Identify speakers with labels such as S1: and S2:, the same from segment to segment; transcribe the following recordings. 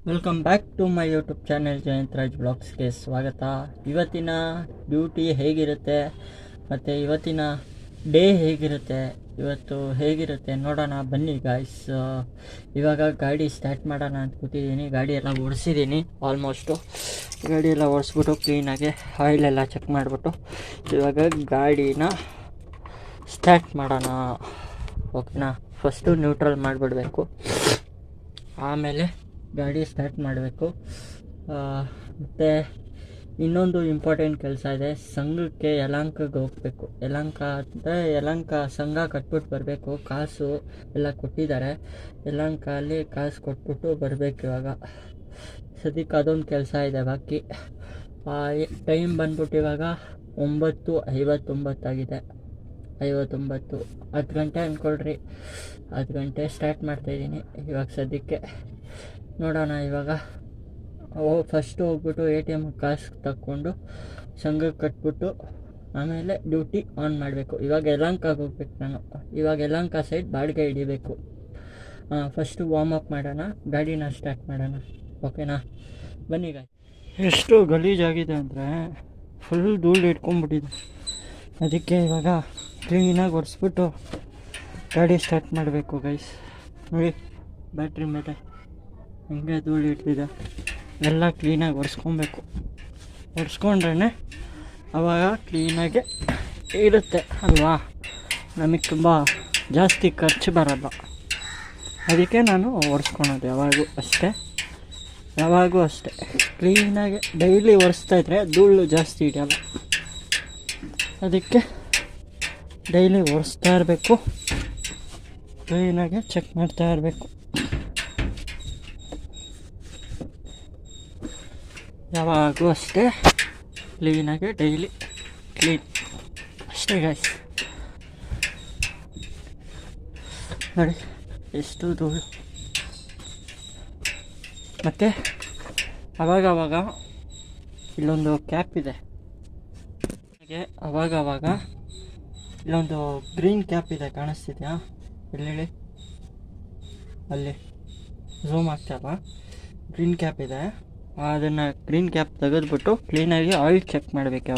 S1: Welcome back to my YouTube channel Jayantaraj ಬ್ಲಾಗ್ಸ್ಗೆ ಸ್ವಾಗತ. ಇವತ್ತಿನ ಡ್ಯೂಟಿ ಹೇಗಿರುತ್ತೆ ಮತ್ತು ಇವತ್ತಿನ ಡೇ ಹೇಗಿರುತ್ತೆ, ಇವತ್ತು ಹೇಗಿರುತ್ತೆ ನೋಡೋಣ ಬನ್ನಿ ಗಾಯ್ಸ್. ಇವಾಗ ಗಾಡಿ ಸ್ಟಾರ್ಟ್ ಮಾಡೋಣ ಅಂತ ಕೂತಿದ್ದೀನಿ. ಗಾಡಿ ಎಲ್ಲ ಓಡಿಸಿದ್ದೀನಿ, ಆಲ್ಮೋಸ್ಟು ಗಾಡಿ ಎಲ್ಲ ಓಡಿಸ್ಬಿಟ್ಟು ಕ್ಲೀನಾಗಿ ಆಯಿಲೆಲ್ಲ ಚೆಕ್ ಮಾಡಿಬಿಟ್ಟು ಇವಾಗ ಗಾಡಿನ ಸ್ಟಾರ್ಟ್ ಮಾಡೋಣ. ಓಕೆನಾ, ಫಸ್ಟು ನ್ಯೂಟ್ರಲ್ ಮಾಡಿಬಿಡಬೇಕು, ಆಮೇಲೆ ಗಾಡಿ ಸ್ಟಾರ್ಟ್ ಮಾಡಬೇಕು. ಮತ್ತು ಇನ್ನೊಂದು ಇಂಪಾರ್ಟೆಂಟ್ ಕೆಲಸ ಇದೆ. ಸಂಘಕ್ಕೆ ಯಲಹಂಕಕ್ಕೆ ಹೋಗಬೇಕು. ಯಲಹಂಕ ಅಂದರೆ ಯಲಹಂಕ ಸಂಘ ಕಟ್ಬಿಟ್ಟು ಬರಬೇಕು. ಕಾಸು ಎಲ್ಲ ಕೊಟ್ಟಿದ್ದಾರೆ, ಯಲಹಂಕಲ್ಲಿ ಕಾಸು ಕೊಟ್ಬಿಟ್ಟು ಬರಬೇಕು. ಇವಾಗ ಸದ್ಯಕ್ಕೆ ಅದೊಂದು ಕೆಲಸ ಇದೆ ಬಾಕಿ. ಟೈಮ್ ಬಂದ್ಬಿಟ್ಟು ಇವಾಗ 9:59 ಆಗಿದೆ. 59 10 ಗಂಟೆ ಅಂದ್ಕೊಳ್ರಿ. 10 ಗಂಟೆ ಸ್ಟಾರ್ಟ್ ಮಾಡ್ತಾಯಿದ್ದೀನಿ ಇವಾಗ ಸದ್ಯಕ್ಕೆ. ನೋಡೋಣ ಇವಾಗ ಫಸ್ಟು ಹೋಗ್ಬಿಟ್ಟು ATM ಕಾಸು ತಕ್ಕೊಂಡು ಸಂಘಕ್ಕೆ ಕಟ್ಬಿಟ್ಟು ಆಮೇಲೆ ಡ್ಯೂಟಿ ಆನ್ ಮಾಡಬೇಕು. ಇವಾಗ ಯಲಹಂಕಕ್ಕೆ ಹೋಗ್ಬೇಕು ನಾನು. ಇವಾಗ ಯಲಹಂಕ ಸೈಡ್ ಬಾಡಿಗೆ ಹಿಡಿಬೇಕು. ಫಸ್ಟು ವಾರ್ಮಪ್ ಮಾಡೋಣ, ಗಾಡಿನ ಸ್ಟಾರ್ಟ್ ಮಾಡೋಣ. ಓಕೆನಾ, ಬನ್ನಿ ಗಾಡಿ. ಎಷ್ಟು ಗಲೀಜಾಗಿದೆ ಅಂದರೆ ಫುಲ್ ಧೂಳು ಇಟ್ಕೊಂಡ್ಬಿಟ್ಟಿದೆ. ಅದಕ್ಕೆ ಇವಾಗ ಕ್ಲೀನಾಗಿ ಒರೆಸ್ಬಿಟ್ಟು ಗಾಡಿ ಸ್ಟಾರ್ಟ್ ಮಾಡಬೇಕು ಗೈಸ್. ನೋಡಿ ಬ್ಯಾಟ್ರಿ ಮೇಲೆ ಹಿಂಗೆ ಧೂಳು ಇಟ್ಟಿದೆ, ಎಲ್ಲ ಕ್ಲೀನಾಗಿ ಒರೆಸ್ಕೊಬೇಕು. ಒರೆಸ್ಕೊಂಡ್ರೇ ಆವಾಗ ಕ್ಲೀನಾಗಿ ಇರುತ್ತೆ ಅಲ್ವಾ, ನಮಗೆ ತುಂಬ ಜಾಸ್ತಿ ಖರ್ಚು ಬರಲ್ಲ. ಅದಕ್ಕೆ ನಾನು ಒರೆಸ್ಕೊಳೋದು ಯಾವಾಗೂ ಅಷ್ಟೇ ಕ್ಲೀನಾಗಿ ಡೈಲಿ ಒರೆಸ್ತಾಯಿದ್ರೆ ಧೂಳು ಜಾಸ್ತಿ ಹಿಡಿಯಲ್ಲ. ಅದಕ್ಕೆ ಡೈಲಿ ಒರೆಸ್ತಾ ಇರಬೇಕು, ಕ್ಲೀನಾಗಿ ಚೆಕ್ ಮಾಡ್ತಾ ಇರಬೇಕು. ಯಾವಾಗೂ ಅಷ್ಟೇ ಕ್ಲೀನಾಗಿ ಡೈಲಿ ಕ್ಲೀನ್ ಅಷ್ಟೇ ಗಾಯ್ಸ್. ನೋಡಿ ಎಷ್ಟು ಧೂಳು. ಮತ್ತು ಅವಾಗವಾಗ ಇಲ್ಲೊಂದು ಕ್ಯಾಪ್ ಇದೆ, ಹಾಗೆ ಅವಾಗವಾಗ ಇಲ್ಲೊಂದು ಗ್ರೀನ್ ಕ್ಯಾಪ್ ಇದೆ, ಕಾಣಿಸ್ತಿದೆಯಾ? ಎಲ್ಲಿ ಅಲ್ಲಿ ಝೂಮ್ ಆಗ್ತಾಯಿಲ್ಲ, ಗ್ರೀನ್ ಕ್ಯಾಪ್ ಇದೆ. ಅದನ್ನು ಗ್ರೀನ್ ಕ್ಯಾಪ್ ತೆಗೆದ್ಬಿಟ್ಟು ಕ್ಲೀನಾಗಿ ಆಯಿಲ್ ಚೆಕ್ ಮಾಡಬೇಕು.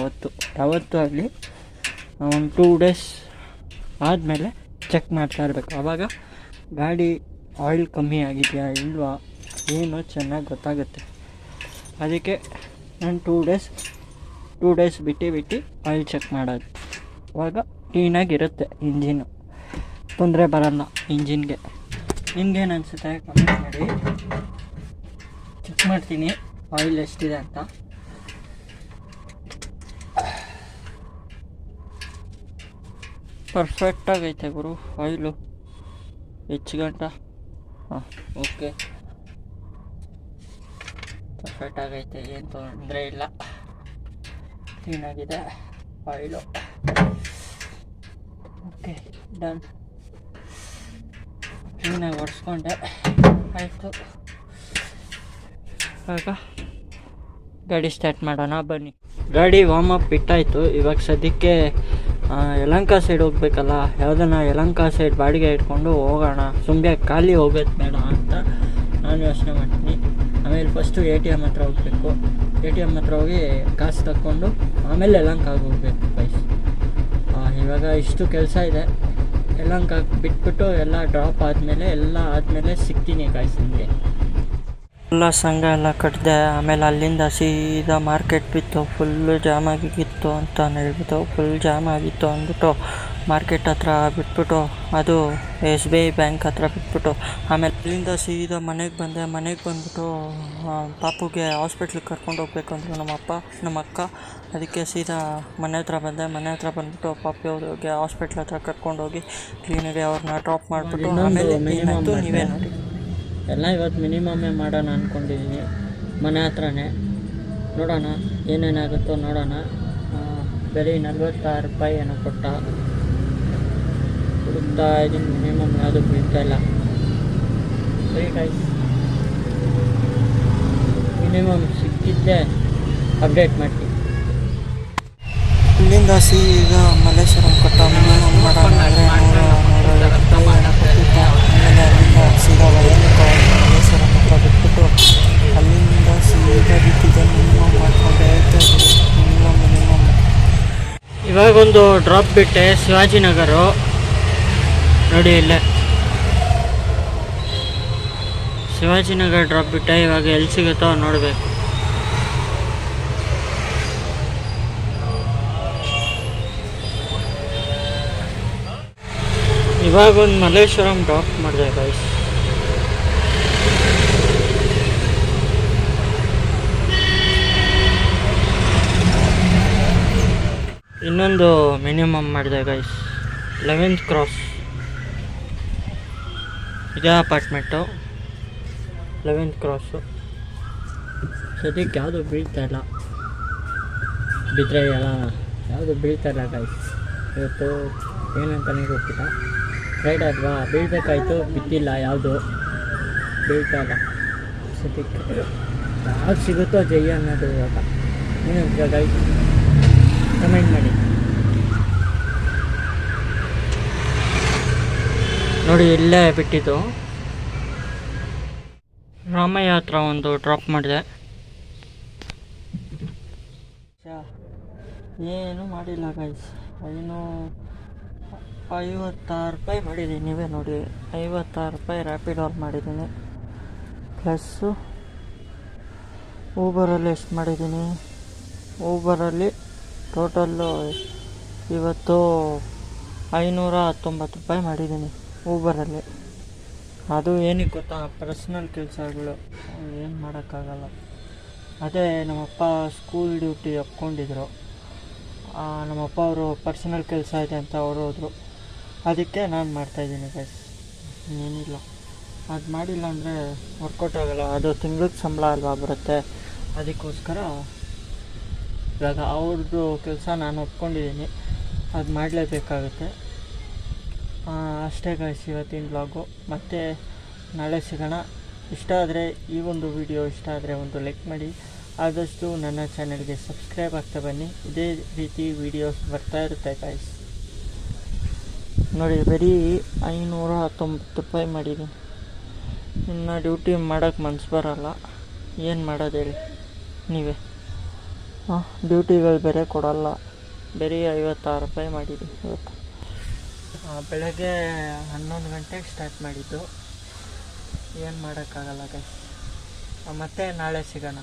S1: ಯಾವತ್ತೂ ಆಗಲಿ ಒಂದು 2 ಡೇಸ್ ಆದಮೇಲೆ ಚೆಕ್ ಮಾಡ್ತಾ ಇರಬೇಕು. ಆವಾಗ ಗಾಡಿ ಆಯಿಲ್ ಕಮ್ಮಿ ಆಗಿದೆಯಾ ಇಲ್ವಾ ಏನು ಚೆನ್ನಾಗಿ ಗೊತ್ತಾಗುತ್ತೆ. ಅದಕ್ಕೆ ನಾನು 2 ಡೇಸ್ ಬಿಟ್ಟು ಆಯಿಲ್ ಚೆಕ್ ಮಾಡೋದು. ಆವಾಗ ಕ್ಲೀನಾಗಿರುತ್ತೆ ಇಂಜಿನ್ನು, ತೊಂದರೆ ಬರಲ್ಲ ಇಂಜಿನ್ಗೆ. ನಿಮ್ಗೇನು ಅನಿಸುತ್ತೆ ಕಮೆಂಟ್ ಮಾಡಿ. ಚೆಕ್ ಮಾಡ್ತೀನಿ ಆಯಿಲ್ ಎಷ್ಟಿದೆ ಅಂತ. ಪರ್ಫೆಕ್ಟಾಗೈತೆ ಗುರು ಆಯಿಲು, ಹೆಚ್ಚು ಗಂಟ. ಹಾಂ, ಓಕೆ, ಪರ್ಫೆಕ್ಟಾಗೈತೆ, ಏನು ತೊಂದರೆ ಇಲ್ಲ, ಕ್ಲೀನಾಗಿದೆ ಆಯಿಲು. Okay, done. ಕ್ಲೀನಾಗಿ ಒರೆಸ್ಕೊಂಡೆ, ಆಯಿತು. ಇವಾಗ ಗಾಡಿ ಸ್ಟಾರ್ಟ್ ಮಾಡೋಣ ಬನ್ನಿ. ಗಾಡಿ ವಾರ್ಮಪ್ ಬಿಟ್ಟಾಯಿತು. ಇವಾಗ ಸದ್ಯಕ್ಕೆ ಯಲಹಂಕ ಸೈಡ್ ಹೋಗ್ಬೇಕಲ್ಲ, ಯಾವುದನ್ನ ಯಲಹಂಕ ಸೈಡ್ ಬಾಡಿಗೆ ಇಟ್ಕೊಂಡು ಹೋಗೋಣ, ಸುಮ್ಮನೆ ಖಾಲಿ ಹೋಗೋದು ಬೇಡ ಅಂತ ನಾನು ಯೋಚನೆ ಮಾಡ್ತೀನಿ. ಆಮೇಲೆ ಫಸ್ಟು ATM ಹತ್ರ ಹೋಗಬೇಕು. ATM ಹತ್ರ ಹೋಗಿ ಕಾಸು ತಕ್ಕೊಂಡು ಆಮೇಲೆ ಯಲಹಂಕಗೆ ಹೋಗ್ಬೇಕು ಗೈಸ್. ಇವಾಗ ಇಷ್ಟು ಕೆಲಸ ಇದೆ. ಯಲಹಂಕಕ್ಕೆ ಬಿಟ್ಬಿಟ್ಟು ಎಲ್ಲ ಡ್ರಾಪ್ ಆದಮೇಲೆ ಸಿಗ್ತೀನಿ ಗಾಯ್ಸ್ ನಿಮಗೆ. ಎಲ್ಲ ಸಂಘ ಎಲ್ಲ ಕಟ್ಟಿದೆ. ಆಮೇಲೆ ಅಲ್ಲಿಂದ ಸೀದಾ ಮಾರ್ಕೆಟ್ ಬಿತ್ತು, ಫುಲ್ಲು ಜಾಮ್ ಆಗಿತ್ತು ಅಂತ ಹೇಳ್ಬಿಟ್ಟು, ಫುಲ್ ಜಾಮ್ ಆಗಿತ್ತು ಅಂದ್ಬಿಟ್ಟು ಮಾರ್ಕೆಟ್ ಹತ್ರ ಬಿಟ್ಬಿಟ್ಟು, ಅದು SBI ಬ್ಯಾಂಕ್ ಹತ್ರ ಬಿಟ್ಬಿಟ್ಟು, ಆಮೇಲೆ ಅಲ್ಲಿಂದ ಸೀದಾ ಮನೆಗೆ ಬಂದ್ಬಿಟ್ಟು ಪಾಪುಗೆ ಹಾಸ್ಪಿಟ್ಲಿಗೆ ಕರ್ಕೊಂಡು ಹೋಗ್ಬೇಕು ಅಂದರು ನಮ್ಮ ಅಕ್ಕ. ಅದಕ್ಕೆ ಸೀದಾ ಮನೆ ಹತ್ರ ಬಂದ್ಬಿಟ್ಟು ಪಾಪುಗೆ ಹಾಸ್ಪಿಟ್ಲ್ ಹತ್ರ ಕರ್ಕೊಂಡೋಗಿ ಕ್ಲೀನಾಗಿ ಅವ್ರನ್ನ ಡ್ರಾಪ್ ಮಾಡಿಬಿಟ್ಟು ಆಮೇಲೆ ಏನಾಯಿತು ನೀವೇ ನೋಡಿ. ಎಲ್ಲ ಇವತ್ತು ಮಿನಿಮಮ್ಮೇ ಮಾಡೋಣ ಅಂದ್ಕೊಂಡಿದ್ದೀನಿ, ಮನೆ ಹತ್ರನೇ. ನೋಡೋಣ ಏನೇನಾಗುತ್ತೋ ನೋಡೋಣ. ಬರೀ 46 ರೂಪಾಯಿ ಏನೋ ಕೊಟ್ಟ ಹುಡುಕ್ತಾ ಇದ್ದೀನಿ. ಮಿನಿಮಮ್ ಯಾವುದು ಬೀಳ್ತಾ ಇಲ್ಲ. ಸರಿ ಗೈಸ್, ಮಿನಿಮಮ್ ಸಿಕ್ಕಿದ್ದೆ ಅಪ್ಡೇಟ್ ಮಾಡ್ತೀನಿ. ಇಲ್ಲಿಂದ ಸೀದಾ ಮಲ್ಲೇಶ್ವರಂ ಕೊಟ್ಟ ಮಿನಿಮಮ್ ಮಾಡೋಣ. ಆಮೇಲೆ ಅಲ್ಲಿಂದ ಸೀದಾ ಮಲ್ಲೇಶ್ವರಂ ಹತ್ರ ಬಿಟ್ಬಿಟ್ಟು ಇವಾಗೊಂದು ಡ್ರಾಪ್ ಬಿಟ್ಟೆ ಶಿವಾಜಿನಗರ ನೋಡಿ ಇಲ್ಲೇ ಶಿವಾಜಿನಗರ ಡ್ರಾಪ್ ಬಿಟ್ಟೆ. ಇವಾಗ ಎಲ್ಲಿ ಸಿಗುತ್ತೋ ನೋಡಬೇಕು. ಇವಾಗ ಒಂದು ಮಲ್ಲೇಶ್ವರಂ ಡ್ರಾಪ್ ಮಾಡಿದೆ ಗೈಸ್. ಇನ್ನೊಂದು ಮಿನಿಮಮ್ ಮಾಡಿದೆ ಗೈಸ್. 11th ಕ್ರಾಸ್ ಇದೇ ಅಪಾರ್ಟ್ಮೆಂಟು. 11th ಕ್ರಾಸು ಸದ್ಯಕ್ಕೆ ಯಾವುದು ಬೀಳ್ತಾ ಇಲ್ಲ. ಬಿದ್ದರೆ ಎಲ್ಲ ಯಾವುದು ಬೀಳ್ತಾ ಇಲ್ಲ ಗೈಸ್. ಇವತ್ತು ಏನಂತಲೇ ಗೊತ್ತಿಲ್ಲ. ರೈಡ್ ಅಲ್ವಾ, ಬೀಳ್ಬೇಕಾಯ್ತು, ಬಿದ್ದಿಲ್ಲ, ಯಾವುದು ಬೀಳ್ತಾ ಇಲ್ಲ ಸದ್ಯಕ್ಕೆ. ಯಾವ್ದು ಸಿಗುತ್ತೋ ಜೈ ಅನ್ನೋದು. ಇವಾಗ ಏನಂತ ಗೈಸ್ ಕಮೆಂಟ್ ಮಾಡಿ ನೋಡಿ. ಇಲ್ಲೇ ಬಿಟ್ಟಿದ್ದು ರಾಮಯ್ಯ ಹತ್ರ ಒಂದು ಡ್ರಾಪ್ ಮಾಡಿದೆ. ಏನು ಮಾಡಿಲ್ಲ ಗೈಸ್. 56 ರೂಪಾಯಿ ಮಾಡಿದ್ದೀನಿ. ನೀವೇ ನೋಡಿ, 56 ರೂಪಾಯಿ ರ್ಯಾಪಿಡ್ ಆಲ್ ಮಾಡಿದ್ದೀನಿ. ಪ್ಲಸ್ಸು ಊಬರಲ್ಲಿ ಎಷ್ಟು ಮಾಡಿದ್ದೀನಿ. ಊಬರಲ್ಲಿ ಟೋಟಲ್ಲು ಇವತ್ತು 519 ರೂಪಾಯಿ ಮಾಡಿದ್ದೀನಿ ಊಬರಲ್ಲಿ. ಅದು ಏನಕ್ಕೆ ಗೊತ್ತಾ, ಪರ್ಸ್ನಲ್ ಕೆಲಸಗಳು, ಏನು ಮಾಡೋಕ್ಕಾಗಲ್ಲ. ಅದೇ ನಮ್ಮಪ್ಪ ಸ್ಕೂಲ್ ಡ್ಯೂಟಿ ಒಪ್ಕೊಂಡಿದ್ರು. ನಮ್ಮಪ್ಪ ಅವರು ಪರ್ಸನಲ್ ಕೆಲಸ ಇದೆ ಅಂತ ಅವರು ಹೋದರು. ಅದಕ್ಕೆ ನಾನು ಮಾಡ್ತಾಯಿದ್ದೀನಿ ಗೈಸ್. ಏನಿಲ್ಲ, ಅದು ಮಾಡಿಲ್ಲ ಅಂದರೆ ವರ್ಕೌಟ್ ಆಗೋಲ್ಲ. ಅದು ತಿಂಗ್ಳಿಗೆ ಸಂಬಳ ಅಲ್ವಾ ಬರುತ್ತೆ. ಅದಕ್ಕೋಸ್ಕರ ಇವಾಗ ಅವ್ರದ್ದು ಕೆಲಸ ನಾನು ಒಪ್ಕೊಂಡಿದ್ದೀನಿ, ಅದು ಮಾಡಲೇಬೇಕಾಗುತ್ತೆ. ಅಷ್ಟೇ ಗೈಸ್ ಇವತ್ತಿನ ಬ್ಲಾಗು. ಮತ್ತು ನಾಳೆ ಸಿಗೋಣ. ಇಷ್ಟ ಆದರೆ ಈ ಒಂದು ವಿಡಿಯೋ ಇಷ್ಟ ಆದರೆ ಒಂದು ಲೈಕ್ ಮಾಡಿ. ಆದಷ್ಟು ನನ್ನ ಚಾನಲ್ಗೆ ಸಬ್ಸ್ಕ್ರೈಬ್ ಆಗ್ತಾ ಬನ್ನಿ. ಇದೇ ರೀತಿ ವೀಡಿಯೋಸ್ ಬರ್ತಾ ಇರುತ್ತೆ ಗೈಸ್. ನೋಡಿ ಬರೀ 519 ರೂಪಾಯಿ ಮಾಡಿದ್ದೀನಿ. ಇನ್ನು ಡ್ಯೂಟಿ ಮಾಡೋಕ್ಕೆ ಮನಸ್ಸು ಬರೋಲ್ಲ. ಏನು ಮಾಡೋದು ಹೇಳಿ ನೀವೇ. ಡ್ಯೂಟಿಗಳು ಬೇರೆ ಕೊಡೋಲ್ಲ. ಬರೀ 56 ರೂಪಾಯಿ ಮಾಡಿದ್ದೀನಿ ಇವತ್ತು. ಬೆಳಗ್ಗೆ 11 ಗಂಟೆಗೆ ಸ್ಟಾರ್ಟ್ ಮಾಡಿದ್ದು. ಏನು ಮಾಡೋಕ್ಕಾಗಲ್ಲ ಗೈಸ್. ಮತ್ತೆ ನಾಳೆ ಸಿಗೋಣ.